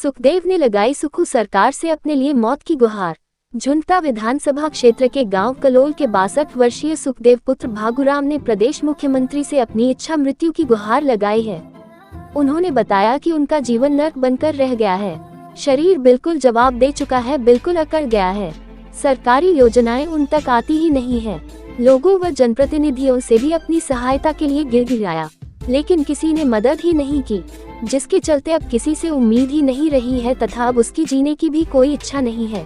सुखदेव ने लगाई सुखू सरकार से अपने लिए मौत की गुहार। झुंझुनू विधानसभा क्षेत्र के गांव कलोल के 62 वर्षीय सुखदेव पुत्र भागुराम ने प्रदेश मुख्यमंत्री से अपनी इच्छा मृत्यु की गुहार लगाई है। उन्होंने बताया कि उनका जीवन नर्क बनकर रह गया है। शरीर बिल्कुल जवाब दे चुका है, बिल्कुल अकड़ गया है। सरकारी योजनाएं उन तक आती ही नहीं है। लोगों व जनप्रतिनिधियों से भी अपनी सहायता के लिए गिड़गिड़ाया, लेकिन किसी ने मदद ही नहीं की, जिसके चलते अब किसी से उम्मीद ही नहीं रही है तथा अब उसकी जीने की भी कोई इच्छा नहीं है।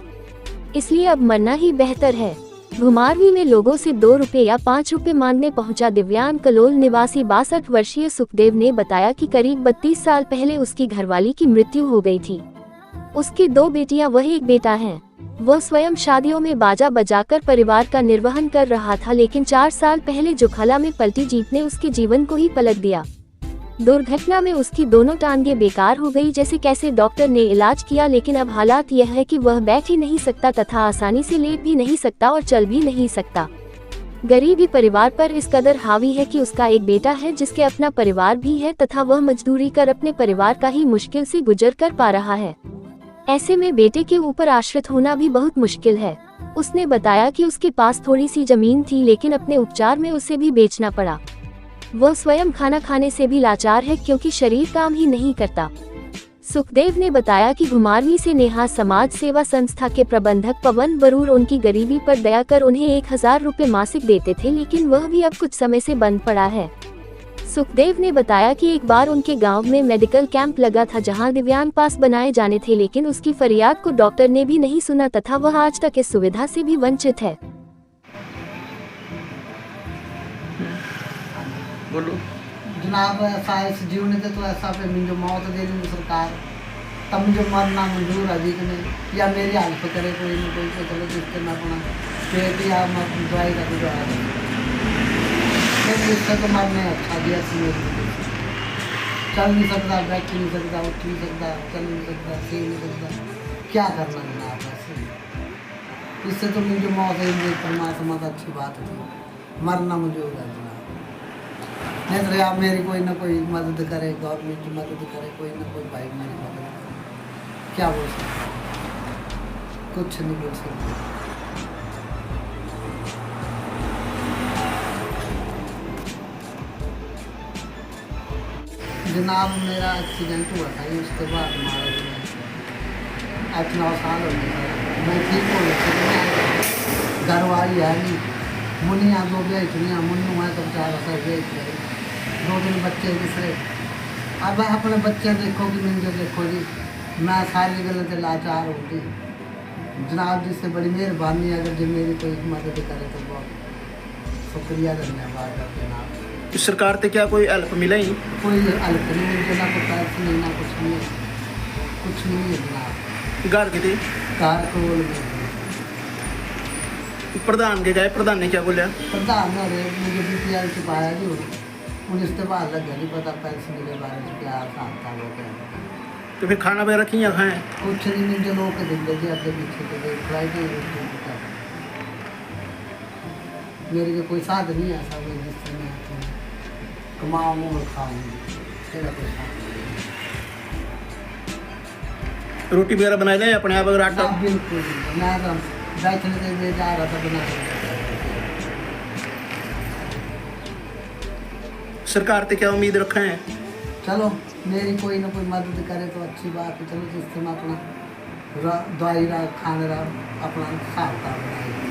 इसलिए अब मरना ही बेहतर है। घुमारवी में लोगों से 2 रुपए या 5 रुपए मांगने पहुंचा दिव्यांग कलोल निवासी 62 वर्षीय सुखदेव ने बताया कि करीब 32 साल पहले उसकी घरवाली की मृत्यु हो गई थी। उसकी 2 बेटियां व 1 बेटा है। वह स्वयं शादियों में बाजा बजाकर परिवार का निर्वहन कर रहा था, लेकिन 4 साल पहले जुखाला में पलटी जीप ने उसके जीवन को ही पलट दिया। दुर्घटना में उसकी दोनों टांगें बेकार हो गई। जैसे कैसे डॉक्टर ने इलाज किया, लेकिन अब हालात यह है कि वह बैठ ही नहीं सकता तथा आसानी से लेट भी नहीं सकता और चल भी नहीं सकता। गरीबी परिवार पर इस कदर हावी है कि उसका एक बेटा है जिसके अपना परिवार भी है तथा वह मजदूरी कर अपने परिवार का ही मुश्किल से गुजर कर पा रहा है। ऐसे में बेटे के ऊपर आश्रित होना भी बहुत मुश्किल है। उसने बताया कि उसके पास थोड़ी सी जमीन थी, लेकिन अपने उपचार में उसे भी बेचना पड़ा। वह स्वयं खाना खाने से भी लाचार है क्योंकि शरीर काम ही नहीं करता। सुखदेव ने बताया कि घुमारवी से नेहा समाज सेवा संस्था के प्रबंधक पवन बरूर उनकी गरीबी पर दया कर उन्हें 1000 रुपए मासिक देते थे, लेकिन वह भी अब कुछ समय से बंद पड़ा है। सुखदेव ने बताया कि एक बार उनके गांव में मेडिकल कैंप लगा था जहां दिव्यांग पास बनाए जाने थे, लेकिन उसकी फरियाद को डॉक्टर ने भी नहीं सुना तथा वह आज तक इस सुविधा से भी वंचित है। बोलो जनाब, ऐसा इस जीवन से तो ऐसा पे मुझे मौत दे दी सरकार, तब मुझे मरना मंजूर है जी ने, या मेरी हेल्प करे कोई न कोई, तो चलो जिससे मैं अपना पेट या दवाई का गुजारा इससे तो मरने अच्छा दिया। चल नहीं सकता, बैठ नहीं सकता, उठ नहीं सकता, चल नहीं सकता, सही नहीं सकता, क्या करना जनाब ऐसे। इससे तो मुझे मौत है परमात्मा का अच्छी बात है, मरना मुझे होगा जनाब। नहीं तो आप मेरी कोई ना कोई मदद करे, गवर्नमेंट की मदद करे, कोई ना कोई भाई मेरी मदद करे, क्या बोल सकते, कुछ नहीं बोल सकते। जनाब, मेरा एक्सीडेंट हुआ था, उसके बाद हमारा 8-9 साल हो गए, मैं ठीक हो गया। घरवाली है नहीं, मुनिया 2 बेचनियाँ, मुन्नू है तो 4 सर बेच रहे, 2 बच्चे दूसरे। अब अपने बच्चे देखो कि मुझे देखो जी, मैं सारी गलत लाचार होती जनाब। जिससे बड़ी मेहरबानी, अगर जो मेरी कोई मदद करे तो बहुत शुक्रिया, धन्यवाद जनाब। इस सरकार से क्या कोई हेल्प मिला ही? कोई हेल्प नहीं मिलती, ना कोई पैसे नहीं, ना कुछ नहीं, कुछ नहीं है जनाब। घर कितने कार कोल में प्रधान के गए, प्रधान ने क्या बोलिया? प्रधान ने मुझे BPL से पाया जी, मुझे इसके बाद लग गया नहीं पता पैसे मेरे बारे में क्या था हो गया। तो फिर खाना वगैरह किया खाएं? कुछ नहीं, मुझे लोग के जिंदगी आगे पीछे तो फ्लाइट मेरे के कोई साथ नहीं है ऐसा, मैं जिससे मैं कमाऊँ और खाऊँ, तेरा कोई साथ। रोटी वगैरह बनाए दें अपने आप? अगर आटा बिल्कुल, मैं तो बैठने के लिए जा रहा था बना। सरकार से क्या उम्मीद रखे हैं? चलो मेरी कोई ना कोई मदद करे तो अच्छी बात है। चलो जिससे मैं अपना दवाई खाने अपना हिसाब बनाए।